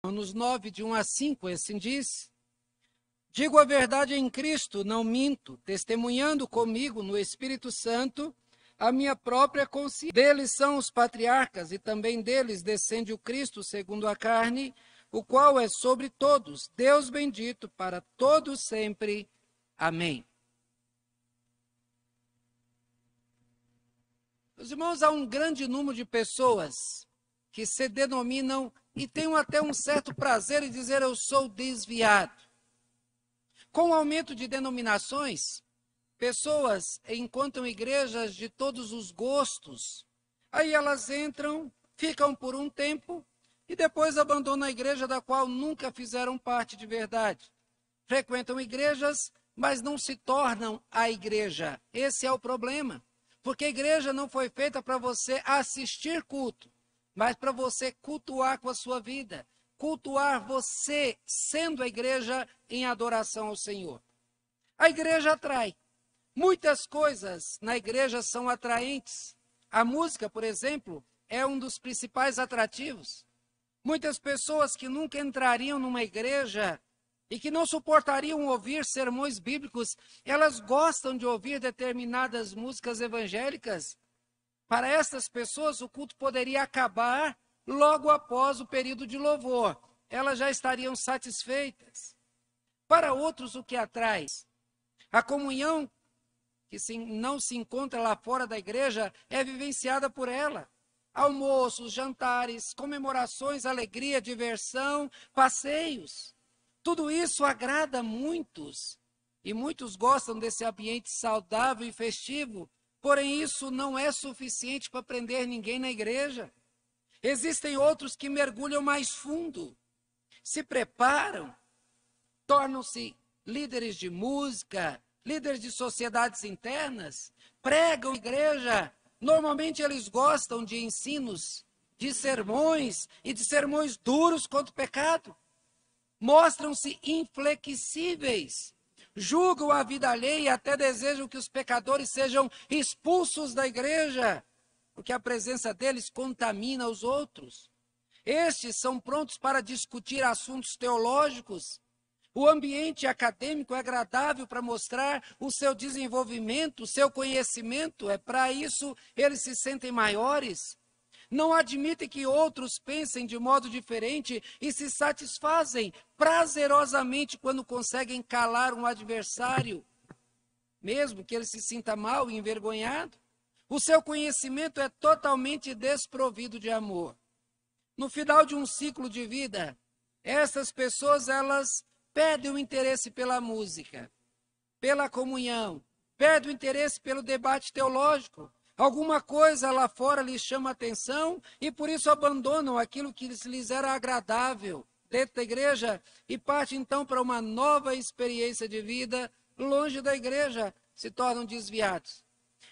Romanos 9, de 1 a 5, assim diz: digo a verdade em Cristo, não minto, testemunhando comigo no Espírito Santo a minha própria consciência. Deles são os patriarcas, e também deles descende o Cristo segundo a carne, o qual é sobre todos, Deus bendito para todos sempre. Amém. Meus irmãos, há um grande número de pessoas que se denominam e têm até um certo prazer em dizer eu sou desviado. Com o aumento de denominações, pessoas encontram igrejas de todos os gostos. Aí elas entram, ficam por um tempo e depois abandonam a igreja da qual nunca fizeram parte de verdade. Frequentam igrejas, mas não se tornam a igreja. Esse é o problema. Porque a igreja não foi feita para você assistir culto, mas para você cultuar com a sua vida. Cultuar você sendo a igreja em adoração ao Senhor. A igreja atrai. Muitas coisas na igreja são atraentes. A música, por exemplo, é um dos principais atrativos. Muitas pessoas que nunca entrariam numa igreja e que não suportariam ouvir sermões bíblicos, elas gostam de ouvir determinadas músicas evangélicas. Para essas pessoas, o culto poderia acabar logo após o período de louvor. Elas já estariam satisfeitas. Para outros, o que atrai? A comunhão que não se encontra lá fora da igreja é vivenciada por ela. Almoços, jantares, comemorações, alegria, diversão, passeios. Tudo isso agrada a muitos. E muitos gostam desse ambiente saudável e festivo. Porém, isso não é suficiente para prender ninguém na igreja. Existem outros que mergulham mais fundo, se preparam, tornam-se líderes de música, líderes de sociedades internas, pregam na igreja. Normalmente eles gostam de ensinos, de sermões e de sermões duros contra o pecado. Mostram-se inflexíveis, julgam a vida alheia e até desejam que os pecadores sejam expulsos da igreja, porque a presença deles contamina os outros. Estes são prontos para discutir assuntos teológicos. O ambiente acadêmico é agradável para mostrar o seu desenvolvimento, o seu conhecimento. É para isso eles se sentem maiores. Não admitem que outros pensem de modo diferente e se satisfazem prazerosamente quando conseguem calar um adversário, mesmo que ele se sinta mal e envergonhado. O seu conhecimento é totalmente desprovido de amor. No final de um ciclo de vida, essas pessoas, elas perdem o interesse pela música, pela comunhão, perdem o interesse pelo debate teológico. Alguma coisa lá fora lhes chama a atenção e por isso abandonam aquilo que lhes era agradável dentro da igreja e partem então para uma nova experiência de vida longe da igreja, se tornam desviados.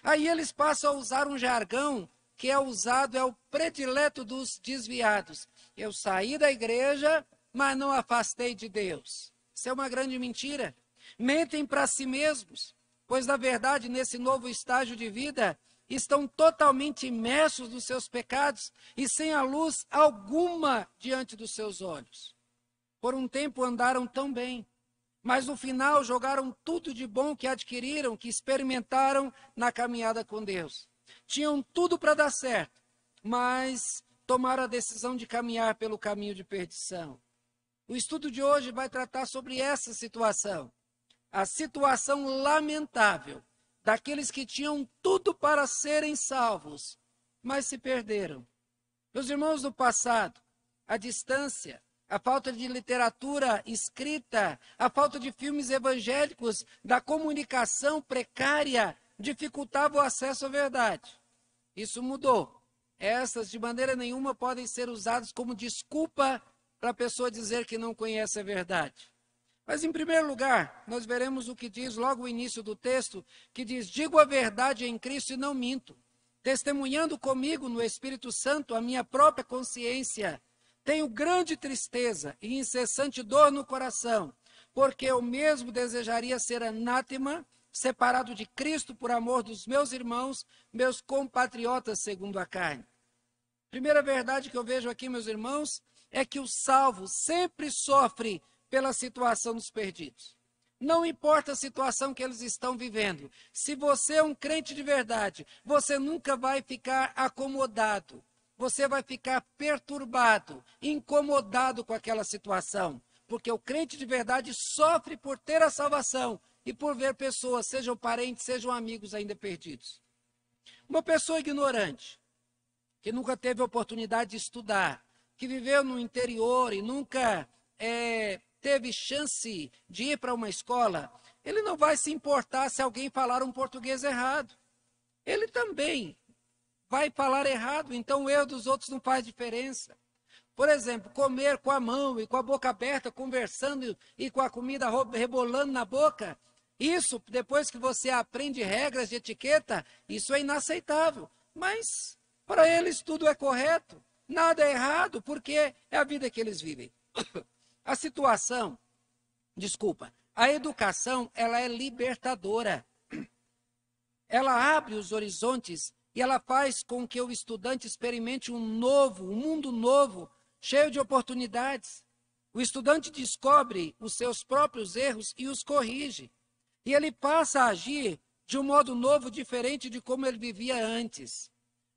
Aí eles passam a usar um jargão que é usado, é o predileto dos desviados. Eu saí da igreja, mas não afastei de Deus. Isso é uma grande mentira. Mentem para si mesmos, pois na verdade nesse novo estágio de vida estão totalmente imersos nos seus pecados e sem a luz alguma diante dos seus olhos. Por um tempo andaram tão bem, mas no final jogaram tudo de bom que adquiriram, que experimentaram na caminhada com Deus. Tinham tudo para dar certo, mas tomaram a decisão de caminhar pelo caminho de perdição. O estudo de hoje vai tratar sobre essa situação, a situação lamentável daqueles que tinham tudo para serem salvos, mas se perderam. Meus irmãos, do passado, a distância, a falta de literatura escrita, a falta de filmes evangélicos, da comunicação precária, dificultava o acesso à verdade. Isso mudou. Essas, de maneira nenhuma, podem ser usadas como desculpa para a pessoa dizer que não conhece a verdade. Mas, em primeiro lugar, nós veremos o que diz logo o início do texto, que diz: digo a verdade em Cristo e não minto, testemunhando comigo no Espírito Santo a minha própria consciência. Tenho grande tristeza e incessante dor no coração, porque eu mesmo desejaria ser anátema, separado de Cristo por amor dos meus irmãos, meus compatriotas segundo a carne. Primeira verdade que eu vejo aqui, meus irmãos, é que o salvo sempre sofre pela situação dos perdidos. Não importa a situação que eles estão vivendo. Se você é um crente de verdade, você nunca vai ficar acomodado. Você vai ficar perturbado, incomodado com aquela situação. Porque o crente de verdade sofre por ter a salvação e por ver pessoas, sejam parentes, sejam amigos ainda perdidos. Uma pessoa ignorante, que nunca teve oportunidade de estudar, que viveu no interior e nunca teve chance de ir para uma escola, ele não vai se importar se alguém falar um português errado. Ele também vai falar errado, então o erro dos outros não faz diferença. Por exemplo, comer com a mão e com a boca aberta, conversando e com a comida rebolando na boca, isso, depois que você aprende regras de etiqueta, isso é inaceitável. Mas para eles tudo é correto, nada é errado, porque é a vida que eles vivem. A educação, ela é libertadora. Ela abre os horizontes e ela faz com que o estudante experimente um mundo novo, cheio de oportunidades. O estudante descobre os seus próprios erros e os corrige. E ele passa a agir de um modo novo, diferente de como ele vivia antes.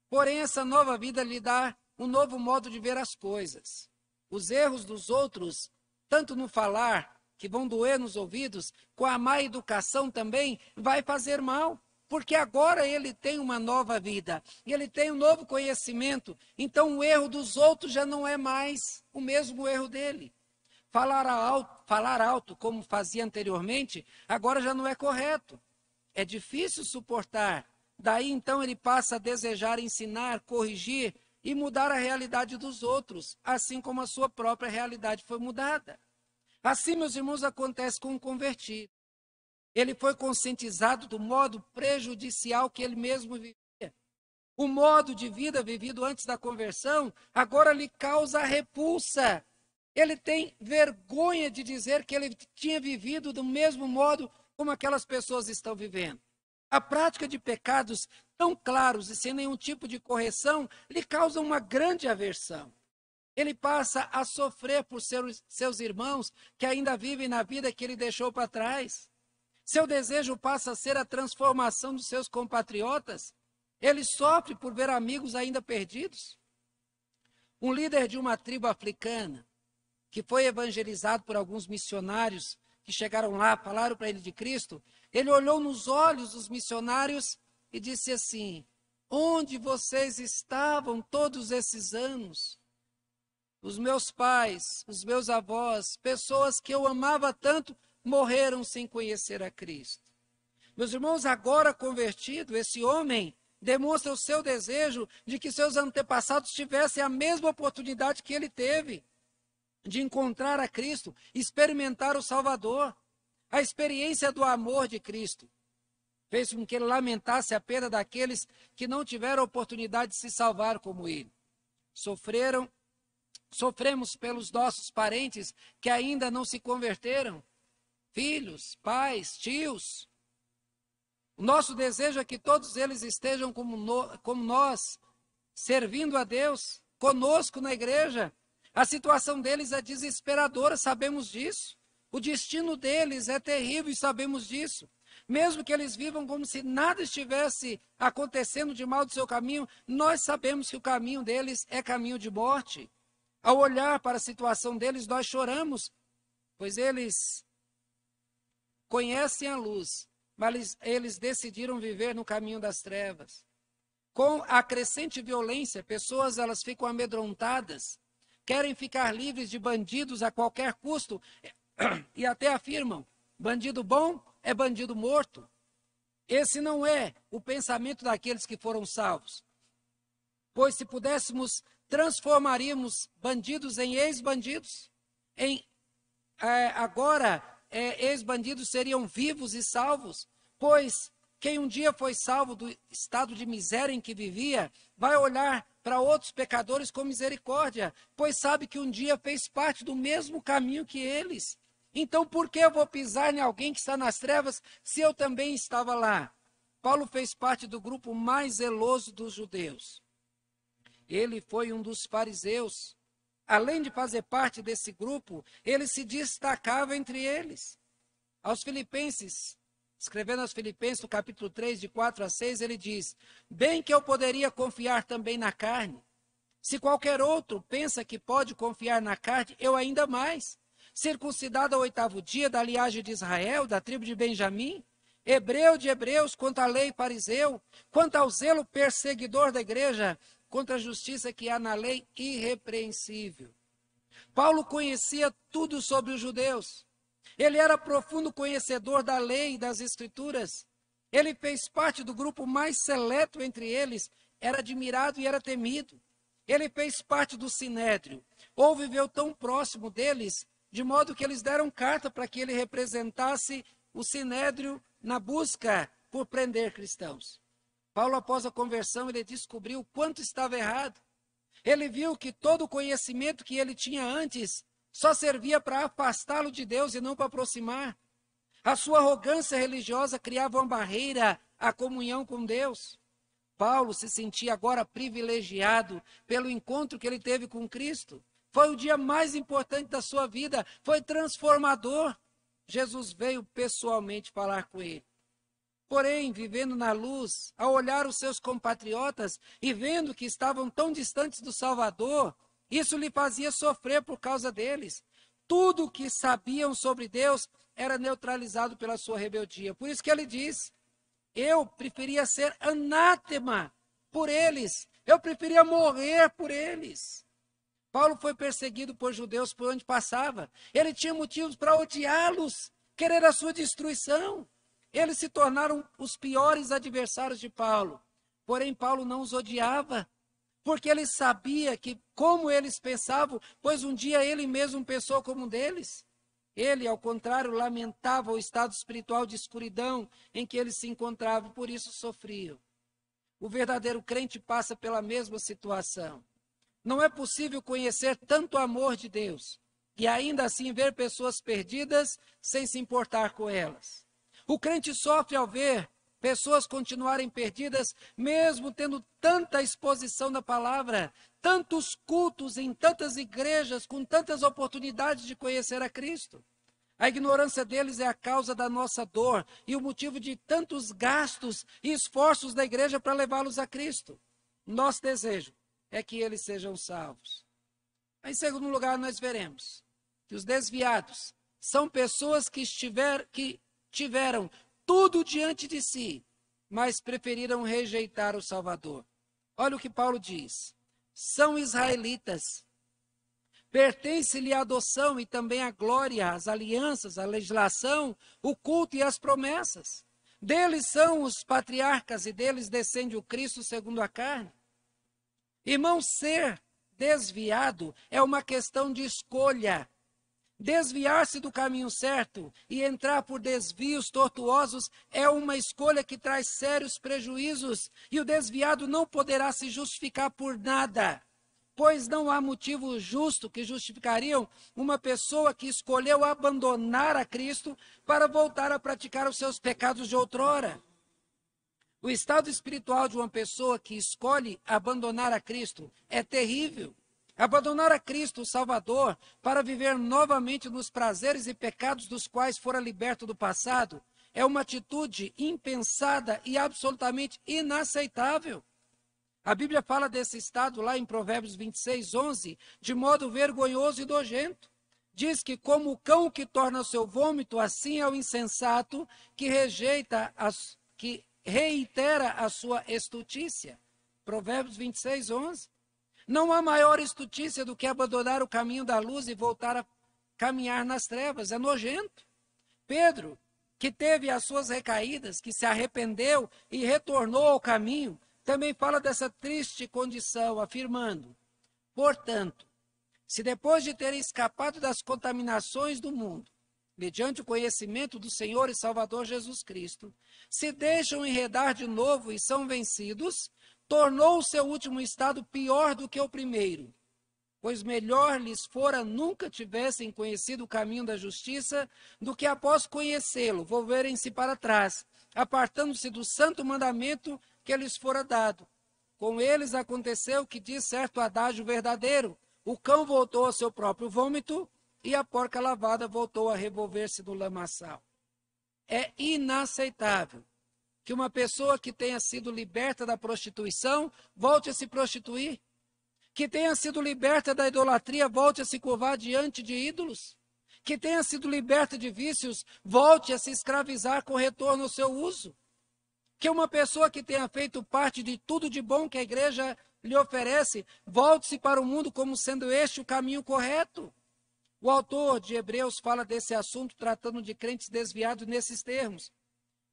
Porém, essa nova vida lhe dá um novo modo de ver as coisas. Os erros dos outros, tanto no falar, que vão doer nos ouvidos, com a má educação também, vai fazer mal. Porque agora ele tem uma nova vida, e ele tem um novo conhecimento, então o erro dos outros já não é mais o mesmo erro dele. Falar alto, como fazia anteriormente, agora já não é correto. É difícil suportar. Daí então ele passa a desejar ensinar, corrigir e mudar a realidade dos outros, assim como a sua própria realidade foi mudada. Assim, meus irmãos, acontece com o convertido. Ele foi conscientizado do modo prejudicial que ele mesmo vivia. O modo de vida vivido antes da conversão agora lhe causa repulsa. Ele tem vergonha de dizer que ele tinha vivido do mesmo modo como aquelas pessoas estão vivendo. A prática de pecados tão claros e sem nenhum tipo de correção lhe causa uma grande aversão. Ele passa a sofrer por seus irmãos que ainda vivem na vida que ele deixou para trás. Seu desejo passa a ser a transformação dos seus compatriotas. Ele sofre por ver amigos ainda perdidos. Um líder de uma tribo africana, que foi evangelizado por alguns missionários que chegaram lá, falaram para ele de Cristo, ele olhou nos olhos dos missionários e disse assim: onde vocês estavam todos esses anos? Os meus pais, os meus avós, pessoas que eu amava tanto, morreram sem conhecer a Cristo. Meus irmãos, agora convertido, esse homem demonstra o seu desejo de que seus antepassados tivessem a mesma oportunidade que ele teve, de encontrar a Cristo, experimentar o Salvador. A experiência do amor de Cristo fez com que ele lamentasse a perda daqueles que não tiveram a oportunidade de se salvar como ele. Sofremos pelos nossos parentes que ainda não se converteram, filhos, pais, tios. O nosso desejo é que todos eles estejam como nós, servindo a Deus, conosco na igreja. A situação deles é desesperadora, sabemos disso. O destino deles é terrível e sabemos disso. Mesmo que eles vivam como se nada estivesse acontecendo de mal do seu caminho, nós sabemos que o caminho deles é caminho de morte. Ao olhar para a situação deles, nós choramos, pois eles conhecem a luz, mas eles decidiram viver no caminho das trevas. Com a crescente violência, pessoas elas ficam amedrontadas, querem ficar livres de bandidos a qualquer custo e até afirmam: bandido bom é bandido morto. Esse não é o pensamento daqueles que foram salvos. Pois se pudéssemos, transformaríamos bandidos em ex-bandidos. Ex-bandidos seriam vivos e salvos, pois quem um dia foi salvo do estado de miséria em que vivia, vai olhar para outros pecadores com misericórdia, pois sabe que um dia fez parte do mesmo caminho que eles. Então, por que eu vou pisar em alguém que está nas trevas, se eu também estava lá? Paulo fez parte do grupo mais zeloso dos judeus. Ele foi um dos fariseus. além de fazer parte desse grupo, ele se destacava entre eles. Aos Filipenses, escrevendo aos Filipenses, no capítulo 3, de 4 a 6, ele diz: bem que eu poderia confiar também na carne. Se qualquer outro pensa que pode confiar na carne, eu ainda mais. Circuncidado ao 8º dia, da linhagem de Israel, da tribo de Benjamim, hebreu de hebreus, quanto à lei fariseu, quanto ao zelo perseguidor da igreja, contra a justiça que há na lei, irrepreensível. Paulo conhecia tudo sobre os judeus. Ele era profundo conhecedor da lei e das escrituras. Ele fez parte do grupo mais seleto entre eles, era admirado e era temido. Ele fez parte do Sinédrio, ou viveu tão próximo deles, de modo que eles deram carta para que ele representasse o Sinédrio na busca por prender cristãos. Paulo, após a conversão, ele descobriu o quanto estava errado. Ele viu que todo o conhecimento que ele tinha antes só servia para afastá-lo de Deus e não para aproximar. A sua arrogância religiosa criava uma barreira à comunhão com Deus. Paulo se sentia agora privilegiado pelo encontro que ele teve com Cristo. Foi o dia mais importante da sua vida, foi transformador. Jesus veio pessoalmente falar com ele. Porém, vivendo na luz, ao olhar os seus compatriotas e vendo que estavam tão distantes do Salvador, isso lhe fazia sofrer por causa deles. Tudo o que sabiam sobre Deus era neutralizado pela sua rebeldia. Por isso que ele diz: eu preferia ser anátema por eles, eu preferia morrer por eles. Paulo foi perseguido por judeus por onde passava. Ele tinha motivos para odiá-los, querer a sua destruição. Eles se tornaram os piores adversários de Paulo. Porém, Paulo não os odiava, porque ele sabia que como eles pensavam, pois um dia ele mesmo pensou como um deles. Ele, ao contrário, lamentava o estado espiritual de escuridão em que eles se encontravam, por isso sofriam. O verdadeiro crente passa pela mesma situação. Não é possível conhecer tanto amor de Deus e ainda assim ver pessoas perdidas sem se importar com elas. O crente sofre ao ver pessoas continuarem perdidas, mesmo tendo tanta exposição da palavra, tantos cultos em tantas igrejas, com tantas oportunidades de conhecer a Cristo. A ignorância deles é a causa da nossa dor e o motivo de tantos gastos e esforços da igreja para levá-los a Cristo. Nosso desejo é que eles sejam salvos. Em segundo lugar, nós veremos que os desviados são pessoas que tiveram tudo diante de si, mas preferiram rejeitar o Salvador. Olha o que Paulo diz: são israelitas, pertence-lhe a adoção e também a glória, as alianças, a legislação, o culto e as promessas. Deles são os patriarcas e deles descende o Cristo segundo a carne. Irmão, ser desviado é uma questão de escolha. Desviar-se do caminho certo e entrar por desvios tortuosos é uma escolha que traz sérios prejuízos, e o desviado não poderá se justificar por nada, pois não há motivo justo que justificariam uma pessoa que escolheu abandonar a Cristo para voltar a praticar os seus pecados de outrora. O estado espiritual de uma pessoa que escolhe abandonar a Cristo é terrível. Abandonar a Cristo, o Salvador, para viver novamente nos prazeres e pecados dos quais fora liberto do passado, é uma atitude impensada e absolutamente inaceitável. A Bíblia fala desse estado lá em Provérbios 26, 11, de modo vergonhoso e nojento. Diz que como o cão que torna o seu vômito, assim é o insensato que reitera a sua estutícia. Provérbios 26, 11. Não há maior estutícia do que abandonar o caminho da luz e voltar a caminhar nas trevas. É nojento. Pedro, que teve as suas recaídas, que se arrependeu e retornou ao caminho, também fala dessa triste condição, afirmando: portanto, se depois de terem escapado das contaminações do mundo, mediante o conhecimento do Senhor e Salvador Jesus Cristo, se deixam enredar de novo e são vencidos, tornou o seu último estado pior do que o primeiro, pois melhor lhes fora nunca tivessem conhecido o caminho da justiça, do que após conhecê-lo, volverem-se para trás, apartando-se do santo mandamento que lhes fora dado. Com eles aconteceu o que diz certo adágio verdadeiro: o cão voltou ao seu próprio vômito e a porca lavada voltou a revolver-se no lamaçal. É inaceitável que uma pessoa que tenha sido liberta da prostituição volte a se prostituir, que tenha sido liberta da idolatria volte a se curvar diante de ídolos, que tenha sido liberta de vícios volte a se escravizar com retorno ao seu uso, que uma pessoa que tenha feito parte de tudo de bom que a igreja lhe oferece volte-se para o mundo como sendo este o caminho correto. O autor de Hebreus fala desse assunto tratando de crentes desviados nesses termos.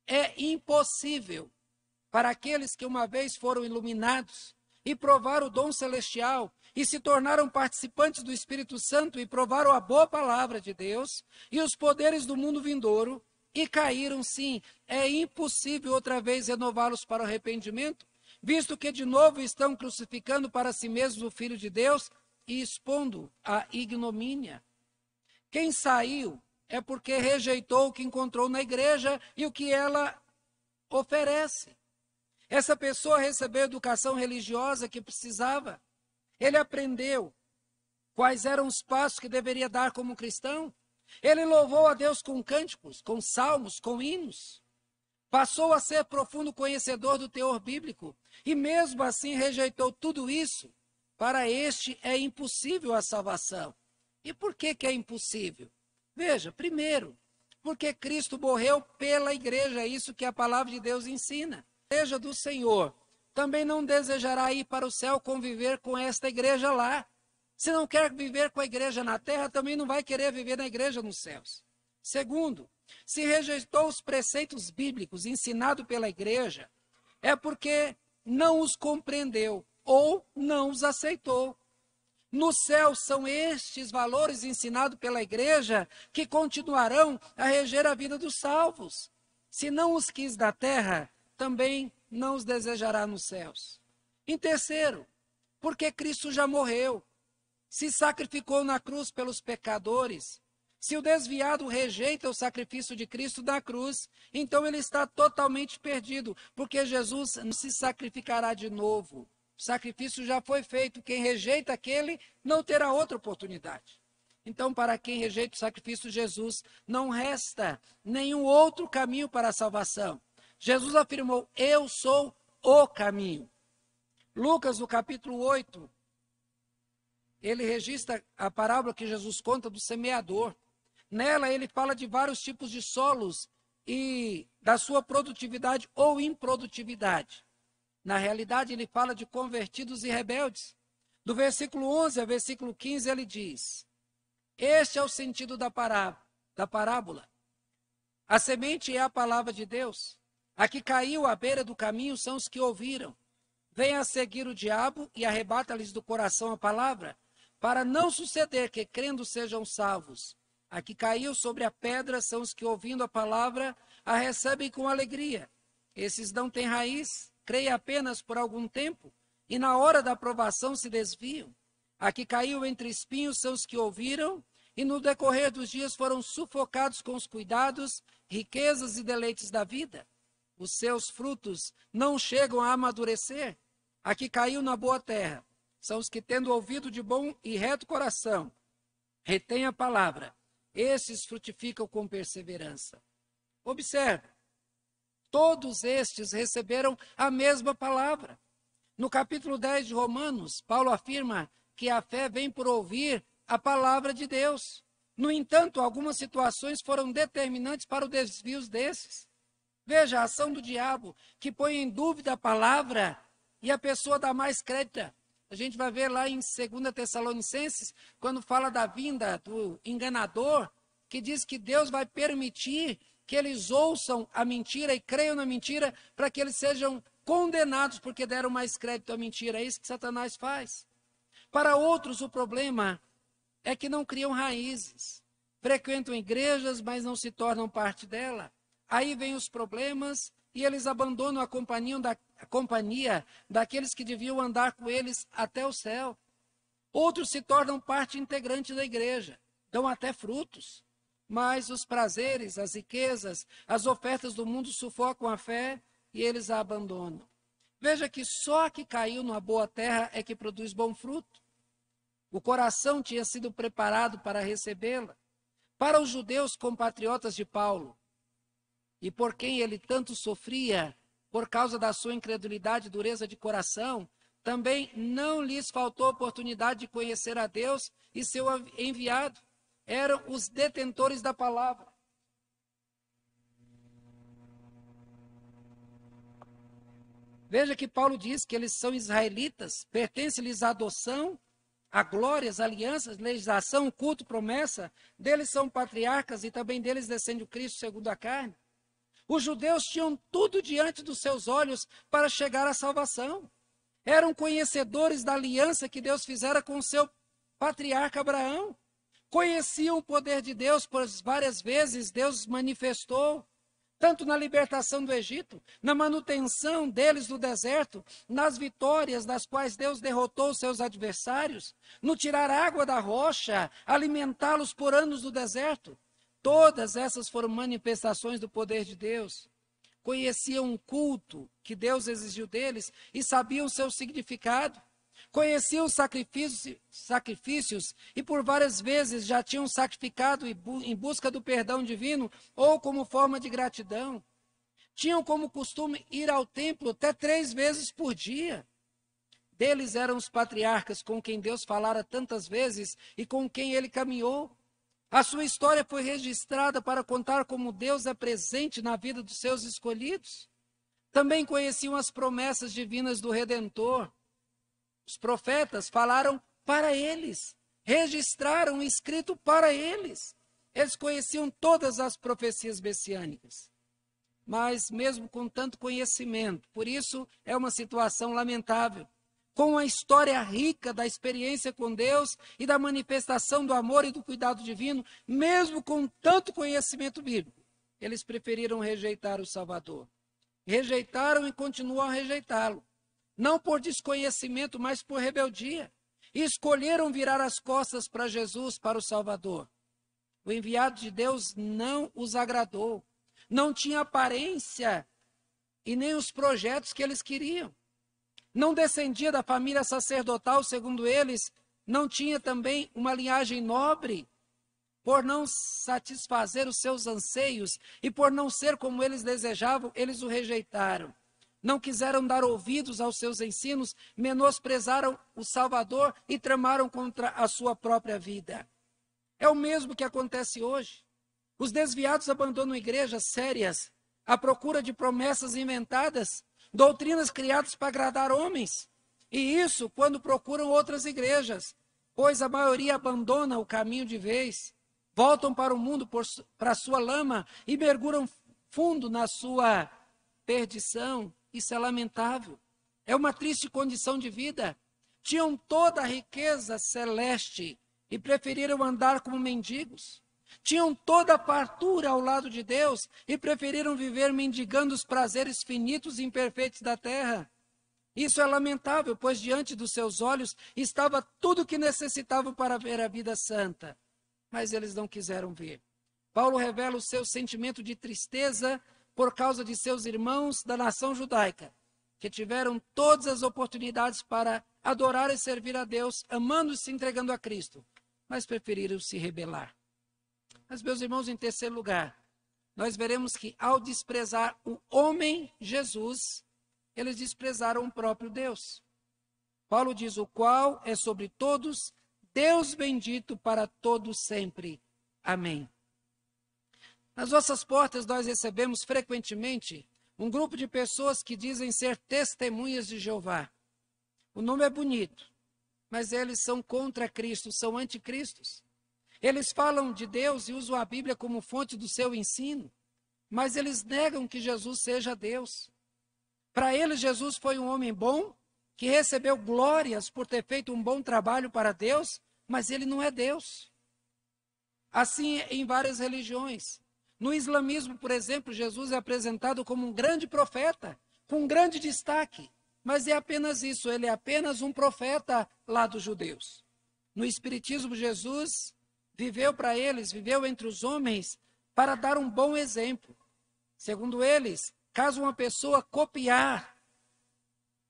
É impossível para aqueles que uma vez foram iluminados e provaram o dom celestial e se tornaram participantes do Espírito Santo e provaram a boa palavra de Deus e os poderes do mundo vindouro e caíram, sim, é impossível outra vez renová-los para o arrependimento, visto que de novo estão crucificando para si mesmos o Filho de Deus e expondo a ignomínia. Quem saiu é porque rejeitou o que encontrou na igreja e o que ela oferece. Essa pessoa recebeu a educação religiosa que precisava. Ele aprendeu quais eram os passos que deveria dar como cristão. Ele louvou a Deus com cânticos, com salmos, com hinos. Passou a ser profundo conhecedor do teor bíblico e mesmo assim rejeitou tudo isso. Para este é impossível a salvação. E por que é impossível? Veja, primeiro, porque Cristo morreu pela igreja, é isso que a palavra de Deus ensina. A igreja do Senhor também não desejará ir para o céu conviver com esta igreja lá. Se não quer viver com a igreja na terra, também não vai querer viver na igreja nos céus. Segundo, se rejeitou os preceitos bíblicos ensinados pela igreja, é porque não os compreendeu ou não os aceitou. No céu são estes valores ensinados pela igreja que continuarão a reger a vida dos salvos. Se não os quis da terra, também não os desejará nos céus. Em terceiro, porque Cristo já morreu, se sacrificou na cruz pelos pecadores. Se o desviado rejeita o sacrifício de Cristo na cruz, então ele está totalmente perdido, porque Jesus não se sacrificará de novo. O sacrifício já foi feito. Quem rejeita aquele não terá outra oportunidade. Então, para quem rejeita o sacrifício de Jesus, não resta nenhum outro caminho para a salvação. Jesus afirmou: eu sou o caminho. Lucas, no capítulo 8, ele registra a parábola que Jesus conta do semeador. Nela, ele fala de vários tipos de solos e da sua produtividade ou improdutividade. Na realidade, ele fala de convertidos e rebeldes. Do versículo 11 ao versículo 15, ele diz: este é o sentido da parábola. A semente é a palavra de Deus. A que caiu à beira do caminho são os que ouviram. Vem a seguir o diabo e arrebata-lhes do coração a palavra, para não suceder que, crendo, sejam salvos. A que caiu sobre a pedra são os que, ouvindo a palavra, a recebem com alegria. Esses não têm raiz, creem apenas por algum tempo, e na hora da aprovação se desviam. A que caiu entre espinhos são os que ouviram, e no decorrer dos dias foram sufocados com os cuidados, riquezas e deleites da vida. Os seus frutos não chegam a amadurecer. A que caiu na boa terra são os que, tendo ouvido de bom e reto coração, retêm a palavra. Esses frutificam com perseverança. Observe. Todos estes receberam a mesma palavra. No capítulo 10 de Romanos, Paulo afirma que a fé vem por ouvir a palavra de Deus. No entanto, algumas situações foram determinantes para o desvio desses. Veja a ação do diabo, que põe em dúvida a palavra e a pessoa dá mais crédito. A gente vai ver lá em 2 Tessalonicenses, quando fala da vinda do enganador, que diz que Deus vai permitir que eles ouçam a mentira e creiam na mentira para que eles sejam condenados porque deram mais crédito à mentira. É isso que Satanás faz. Para outros, o problema é que não criam raízes. Frequentam igrejas, mas não se tornam parte dela. Aí vem os problemas e eles abandonam a companhia daqueles que deviam andar com eles até o céu. Outros se tornam parte integrante da igreja, dão até frutos. Mas os prazeres, as riquezas, as ofertas do mundo sufocam a fé e eles a abandonam. Veja que só a que caiu numa boa terra é que produz bom fruto. O coração tinha sido preparado para recebê-la. Para os judeus compatriotas de Paulo, e por quem ele tanto sofria, por causa da sua incredulidade e dureza de coração, também não lhes faltou oportunidade de conhecer a Deus e seu enviado. Eram os detentores da palavra. Veja que Paulo diz que eles são israelitas, pertence-lhes a adoção, a glórias, alianças, legislação, culto, promessa. Deles são patriarcas e também deles descende o Cristo segundo a carne. Os judeus tinham tudo diante dos seus olhos para chegar à salvação. Eram conhecedores da aliança que Deus fizera com o seu patriarca Abraão. Conheciam o poder de Deus, pois várias vezes Deus manifestou, tanto na libertação do Egito, na manutenção deles no deserto, nas vitórias das quais Deus derrotou os seus adversários, no tirar água da rocha, alimentá-los por anos no deserto. Todas essas foram manifestações do poder de Deus. Conheciam o culto que Deus exigiu deles e sabiam o seu significado. Conheciam os sacrifícios e por várias vezes já tinham sacrificado em busca do perdão divino ou como forma de gratidão. Tinham como costume ir ao templo até 3 vezes por dia. Deles eram os patriarcas com quem Deus falara tantas vezes e com quem ele caminhou. A sua história foi registrada para contar como Deus é presente na vida dos seus escolhidos. Também conheciam as promessas divinas do Redentor. Os profetas falaram para eles, registraram escrito para eles. Eles conheciam todas as profecias messiânicas. Mas mesmo com tanto conhecimento, por isso é uma situação lamentável. Com a história rica da experiência com Deus e da manifestação do amor e do cuidado divino, mesmo com tanto conhecimento bíblico, eles preferiram rejeitar o Salvador. Rejeitaram e continuam a rejeitá-lo. Não por desconhecimento, mas por rebeldia. E escolheram virar as costas para Jesus, para o Salvador. O enviado de Deus não os agradou. Não tinha aparência e nem os projetos que eles queriam. Não descendia da família sacerdotal, segundo eles, não tinha também uma linhagem nobre. Por não satisfazer os seus anseios e por não ser como eles desejavam, eles o rejeitaram. Não quiseram dar ouvidos aos seus ensinos, menosprezaram o Salvador e tramaram contra a sua própria vida. É o mesmo que acontece hoje. Os desviados abandonam igrejas sérias à procura de promessas inventadas, doutrinas criadas para agradar homens. E isso quando procuram outras igrejas, pois a maioria abandona o caminho de vez, voltam para o mundo, para a sua lama e mergulham fundo na sua perdição. Isso é lamentável. É uma triste condição de vida. Tinham toda a riqueza celeste e preferiram andar como mendigos. Tinham toda a fartura ao lado de Deus e preferiram viver mendigando os prazeres finitos e imperfeitos da terra. Isso é lamentável, pois diante dos seus olhos estava tudo o que necessitavam para ver a vida santa. Mas eles não quiseram ver. Paulo revela o seu sentimento de tristeza por causa de seus irmãos da nação judaica, que tiveram todas as oportunidades para adorar e servir a Deus, amando e se entregando a Cristo, mas preferiram se rebelar. Mas, meus irmãos, em terceiro lugar, nós veremos que ao desprezar o homem Jesus, eles desprezaram o próprio Deus. Paulo diz, o qual é sobre todos, Deus bendito para todos sempre. Amém. Nas nossas portas nós recebemos frequentemente um grupo de pessoas que dizem ser testemunhas de Jeová. O nome é bonito, mas eles são contra Cristo, são anticristos. Eles falam de Deus e usam a Bíblia como fonte do seu ensino, mas eles negam que Jesus seja Deus. Para eles, Jesus foi um homem bom, que recebeu glórias por ter feito um bom trabalho para Deus, mas ele não é Deus. Assim em várias religiões. No islamismo, por exemplo, Jesus é apresentado como um grande profeta, com um grande destaque, mas é apenas isso, ele é apenas um profeta lá dos judeus. No espiritismo, Jesus viveu para eles, viveu entre os homens para dar um bom exemplo. Segundo eles, caso uma pessoa copiar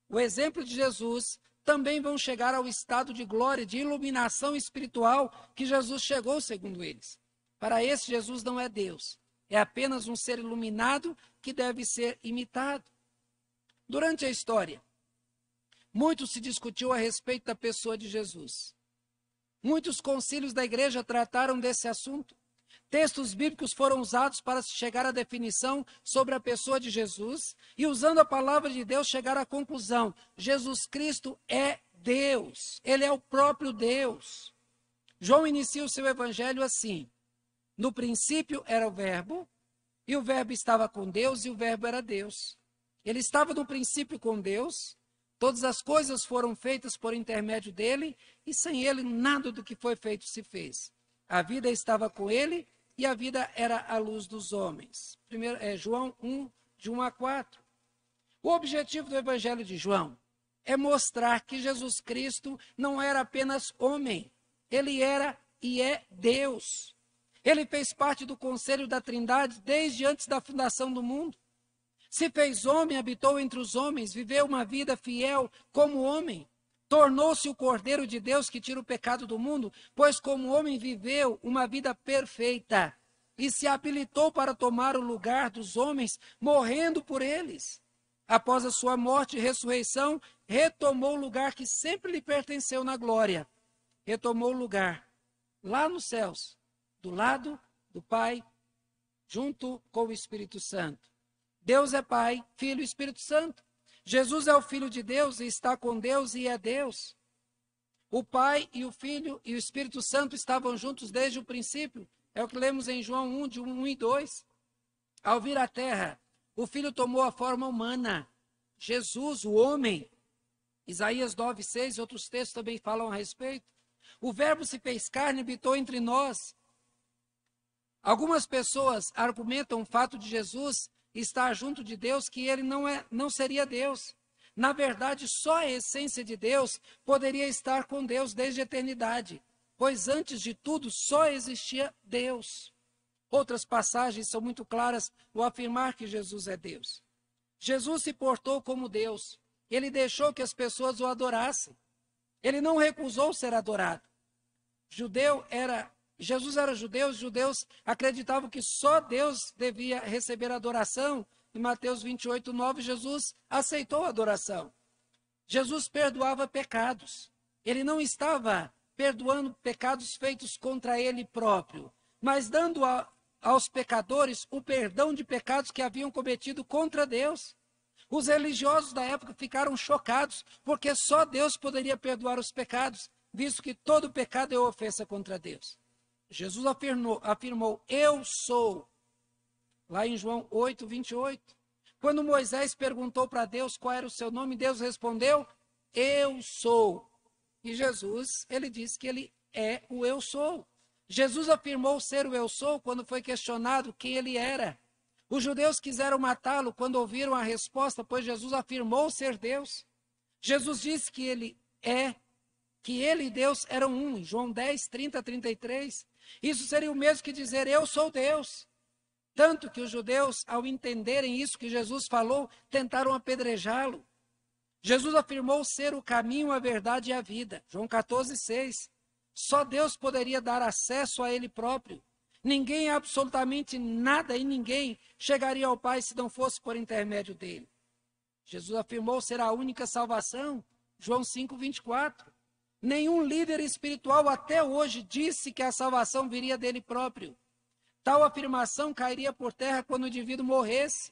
o exemplo de Jesus, também vão chegar ao estado de glória, de iluminação espiritual que Jesus chegou, segundo eles. Para esse, Jesus não é Deus. É apenas um ser iluminado que deve ser imitado. Durante a história, muito se discutiu a respeito da pessoa de Jesus. Muitos concílios da igreja trataram desse assunto. Textos bíblicos foram usados para chegar à definição sobre a pessoa de Jesus e, usando a palavra de Deus, chegar à conclusão: Jesus Cristo é Deus, ele é o próprio Deus. João inicia o seu evangelho assim: no princípio era o Verbo, e o Verbo estava com Deus, e o Verbo era Deus. Ele estava no princípio com Deus, todas as coisas foram feitas por intermédio dele, e sem ele nada do que foi feito se fez. A vida estava com ele, e a vida era a luz dos homens. João 1, de 1 a 4. O objetivo do evangelho de João é mostrar que Jesus Cristo não era apenas homem, ele era e é Deus. Ele fez parte do conselho da Trindade desde antes da fundação do mundo. Se fez homem, habitou entre os homens, viveu uma vida fiel como homem. Tornou-se o Cordeiro de Deus que tira o pecado do mundo, pois como homem viveu uma vida perfeita e se habilitou para tomar o lugar dos homens, morrendo por eles. Após a sua morte e ressurreição, retomou o lugar que sempre lhe pertenceu na glória. Retomou o lugar lá nos céus, do lado do Pai, junto com o Espírito Santo. Deus é Pai, Filho e Espírito Santo. Jesus é o Filho de Deus e está com Deus e é Deus. O Pai e o Filho e o Espírito Santo estavam juntos desde o princípio. É o que lemos em João 1, de 1 e 2. Ao vir à terra, o Filho tomou a forma humana. Jesus, o homem. Isaías 9, 6 e outros textos também falam a respeito. O Verbo se fez carne e habitou entre nós. Algumas pessoas argumentam o fato de Jesus estar junto de Deus, que ele não seria Deus. Na verdade, só a essência de Deus poderia estar com Deus desde a eternidade, pois antes de tudo só existia Deus. Outras passagens são muito claras ao afirmar que Jesus é Deus. Jesus se portou como Deus. Ele deixou que as pessoas o adorassem. Ele não recusou ser adorado. Jesus era judeu, os judeus acreditavam que só Deus devia receber adoração. Em Mateus 28, 9, Jesus aceitou a adoração. Jesus perdoava pecados. Ele não estava perdoando pecados feitos contra ele próprio, mas dando aos pecadores o perdão de pecados que haviam cometido contra Deus. Os religiosos da época ficaram chocados, porque só Deus poderia perdoar os pecados, visto que todo pecado é ofensa contra Deus. Jesus afirmou, eu sou, lá em João 8, 28. Quando Moisés perguntou para Deus qual era o seu nome, Deus respondeu, eu sou. E Jesus, ele disse que ele é o eu sou. Jesus afirmou ser o eu sou quando foi questionado quem ele era. Os judeus quiseram matá-lo quando ouviram a resposta, pois Jesus afirmou ser Deus. Jesus disse que ele e Deus eram um, em João 10, 30, 33. Isso seria o mesmo que dizer, eu sou Deus. Tanto que os judeus, ao entenderem isso que Jesus falou, tentaram apedrejá-lo. Jesus afirmou ser o caminho, a verdade e a vida. João 14, 6. Só Deus poderia dar acesso a ele próprio. Ninguém, absolutamente nada e ninguém chegaria ao Pai se não fosse por intermédio dele. Jesus afirmou ser a única salvação. João 5, 24. Nenhum líder espiritual até hoje disse que a salvação viria dele próprio. Tal afirmação cairia por terra quando o indivíduo morresse.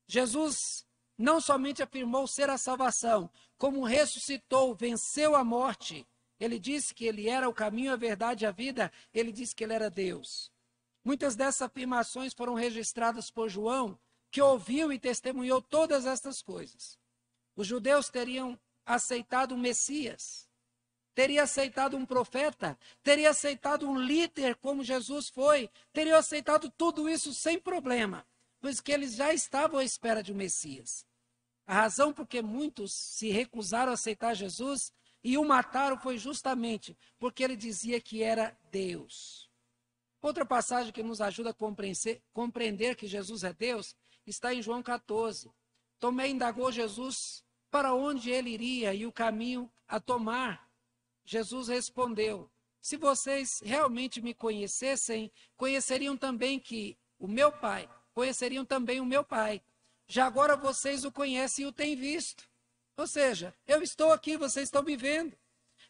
Jesus não somente afirmou ser a salvação, como ressuscitou, venceu a morte. Ele disse que ele era o caminho, a verdade e a vida. Ele disse que ele era Deus. Muitas dessas afirmações foram registradas por João, que ouviu e testemunhou todas estas coisas. Os judeus teriam aceitado o Messias, teria aceitado um profeta, teria aceitado um líder como Jesus foi, teria aceitado tudo isso sem problema, pois que eles já estavam à espera de um Messias. A razão por que muitos se recusaram a aceitar Jesus e o mataram foi justamente porque ele dizia que era Deus. Outra passagem que nos ajuda a compreender que Jesus é Deus está em João 14. Tomé indagou Jesus para onde ele iria e o caminho a tomar. Jesus respondeu: se vocês realmente me conhecessem, conheceriam também o meu Pai. Já agora vocês o conhecem e o têm visto. Ou seja, eu estou aqui, vocês estão me vendo.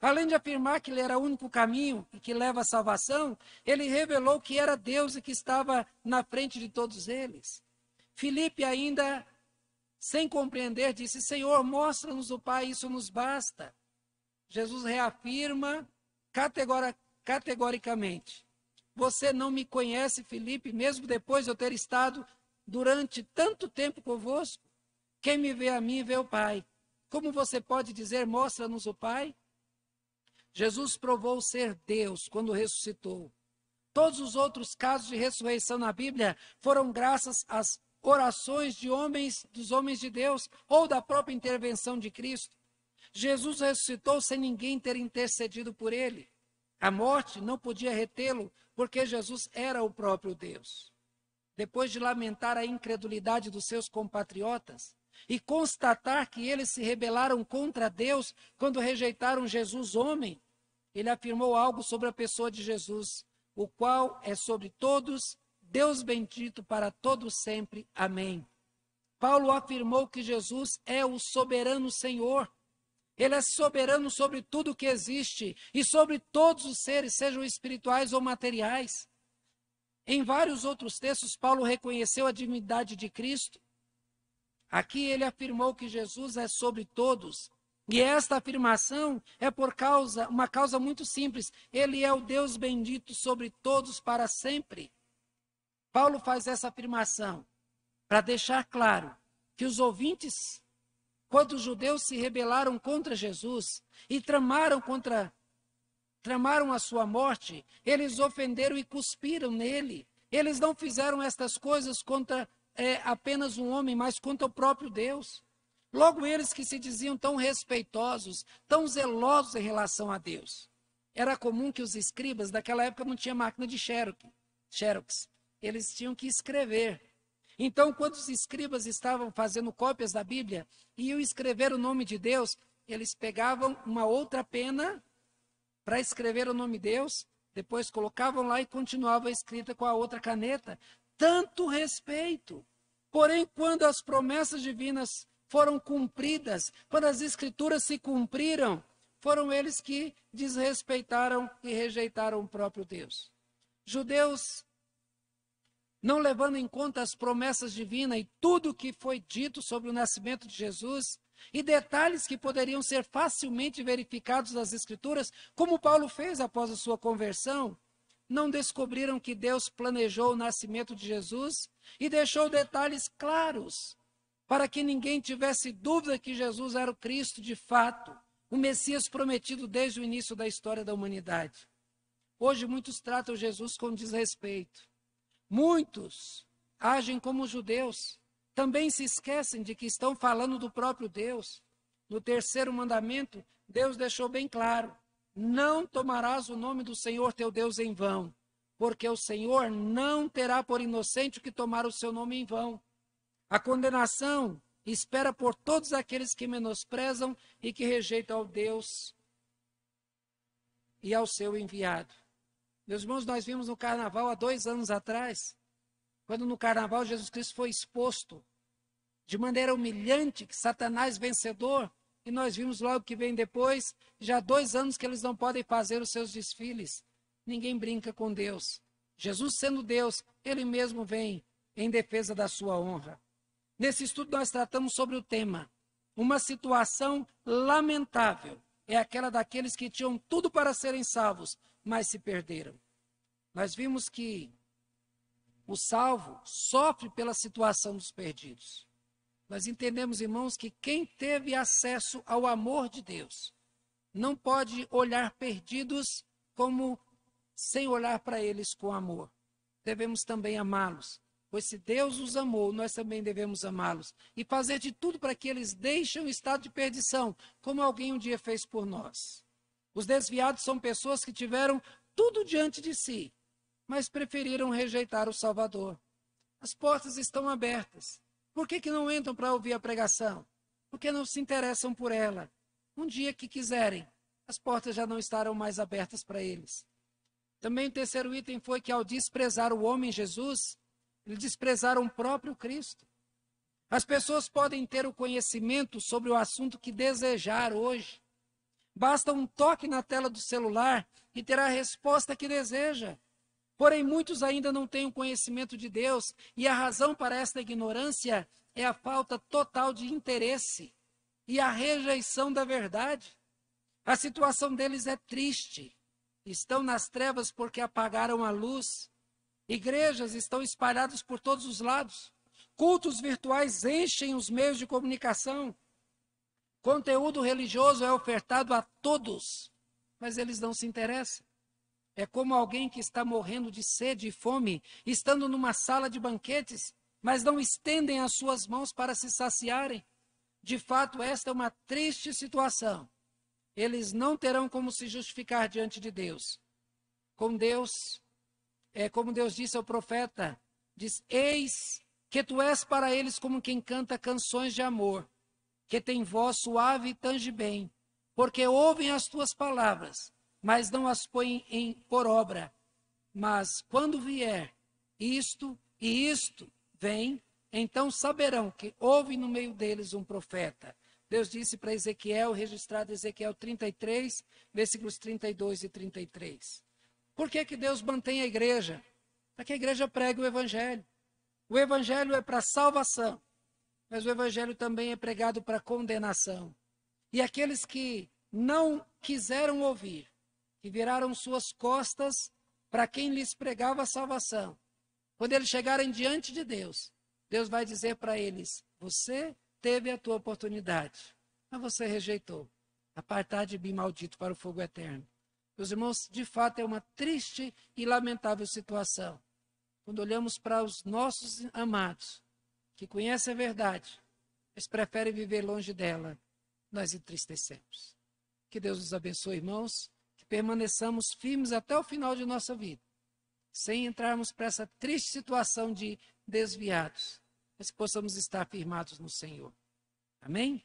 Além de afirmar que ele era o único caminho e que leva à salvação, ele revelou que era Deus e que estava na frente de todos eles. Filipe ainda, sem compreender, disse: Senhor, mostra-nos o Pai, isso nos basta. Jesus reafirma categoricamente: você não me conhece, Filipe, mesmo depois de eu ter estado durante tanto tempo convosco? Quem me vê a mim, vê o Pai. Como você pode dizer, mostra-nos o Pai? Jesus provou ser Deus quando ressuscitou. Todos os outros casos de ressurreição na Bíblia foram graças às orações dos homens de Deus ou da própria intervenção de Cristo. Jesus ressuscitou sem ninguém ter intercedido por ele. A morte não podia retê-lo, porque Jesus era o próprio Deus. Depois de lamentar a incredulidade dos seus compatriotas e constatar que eles se rebelaram contra Deus quando rejeitaram Jesus homem, ele afirmou algo sobre a pessoa de Jesus, o qual é sobre todos, Deus bendito para todos sempre. Amém. Paulo afirmou que Jesus é o soberano Senhor. Ele é soberano sobre tudo que existe e sobre todos os seres, sejam espirituais ou materiais. Em vários outros textos, Paulo reconheceu a divindade de Cristo. Aqui ele afirmou que Jesus é sobre todos. E esta afirmação é uma causa muito simples. Ele é o Deus bendito sobre todos para sempre. Paulo faz essa afirmação para deixar claro que os ouvintes, quando os judeus se rebelaram contra Jesus e tramaram a sua morte, eles ofenderam e cuspiram nele. Eles não fizeram estas coisas contra apenas um homem, mas contra o próprio Deus. Logo, eles que se diziam tão respeitosos, tão zelosos em relação a Deus. Era comum que os escribas, daquela época não tinha máquina de xerox, eles tinham que escrever. Então, quando os escribas estavam fazendo cópias da Bíblia e iam escrever o nome de Deus, eles pegavam uma outra pena para escrever o nome de Deus, depois colocavam lá e continuava a escrita com a outra caneta. Tanto respeito. Porém, quando as promessas divinas foram cumpridas, quando as escrituras se cumpriram, foram eles que desrespeitaram e rejeitaram o próprio Deus. Judeus, não levando em conta as promessas divinas e tudo o que foi dito sobre o nascimento de Jesus, e detalhes que poderiam ser facilmente verificados nas Escrituras, como Paulo fez após a sua conversão, não descobriram que Deus planejou o nascimento de Jesus e deixou detalhes claros para que ninguém tivesse dúvida que Jesus era o Cristo de fato, o Messias prometido desde o início da história da humanidade. Hoje muitos tratam Jesus com desrespeito. Muitos agem como judeus. Também se esquecem de que estão falando do próprio Deus. No terceiro mandamento, Deus deixou bem claro: não tomarás o nome do Senhor teu Deus em vão, porque o Senhor não terá por inocente o que tomar o seu nome em vão. A condenação espera por todos aqueles que menosprezam e que rejeitam ao Deus e ao seu enviado. Meus irmãos, nós vimos no carnaval há 2 anos atrás, quando no carnaval Jesus Cristo foi exposto de maneira humilhante, que Satanás vencedor, e nós vimos logo que vem depois, já há 2 anos que eles não podem fazer os seus desfiles. Ninguém brinca com Deus. Jesus sendo Deus, ele mesmo vem em defesa da sua honra. Nesse estudo nós tratamos sobre o tema: uma situação lamentável é aquela daqueles que tinham tudo para serem salvos, mas se perderam. Nós vimos que o salvo sofre pela situação dos perdidos. Nós entendemos, irmãos, que quem teve acesso ao amor de Deus não pode olhar perdidos como sem olhar para eles com amor. Devemos também amá-los, pois se Deus os amou, nós também devemos amá-los e fazer de tudo para que eles deixem o estado de perdição, como alguém um dia fez por nós. Os desviados são pessoas que tiveram tudo diante de si, mas preferiram rejeitar o Salvador. As portas estão abertas. Por que não entram para ouvir a pregação? porque não se interessam por ela. Um dia que quiserem, as portas já não estarão mais abertas para eles. Também o terceiro item foi que, ao desprezar o homem Jesus, eles desprezaram o próprio Cristo. As pessoas podem ter o conhecimento sobre o assunto que desejar hoje. Basta um toque na tela do celular e terá a resposta que deseja. Porém, muitos ainda não têm o conhecimento de Deus, e a razão para esta ignorância é a falta total de interesse e a rejeição da verdade. A situação deles é triste. Estão nas trevas porque apagaram a luz. Igrejas estão espalhadas por todos os lados. Cultos virtuais enchem os meios de comunicação. Conteúdo religioso é ofertado a todos, mas eles não se interessam. É como alguém que está morrendo de sede e fome, estando numa sala de banquetes, mas não estendem as suas mãos para se saciarem. De fato, esta é uma triste situação. Eles não terão como se justificar diante de Deus. Como Deus disse ao profeta, diz: eis que tu és para eles como quem canta canções de amor, que tem voz suave e tange bem, porque ouvem as tuas palavras, mas não as põem por obra. Mas quando vier isto e isto vem, então saberão que houve no meio deles um profeta. Deus disse para Ezequiel, registrado em Ezequiel 33, versículos 32 e 33. Por que Deus mantém a igreja? Para que a igreja pregue o evangelho. O evangelho é para salvação, mas o evangelho também é pregado para condenação. E aqueles que não quiseram ouvir, que viraram suas costas para quem lhes pregava a salvação, quando eles chegarem diante de Deus, Deus vai dizer para eles: você teve a tua oportunidade, mas você rejeitou. Apartar de mim, maldito, para o fogo eterno. Meus irmãos, de fato é uma triste e lamentável situação. Quando olhamos para os nossos amados, que conhecem a verdade, eles preferem viver longe dela, nós entristecemos. Que Deus nos abençoe, irmãos, que permaneçamos firmes até o final de nossa vida, sem entrarmos para essa triste situação de desviados, mas possamos estar firmados no Senhor. Amém?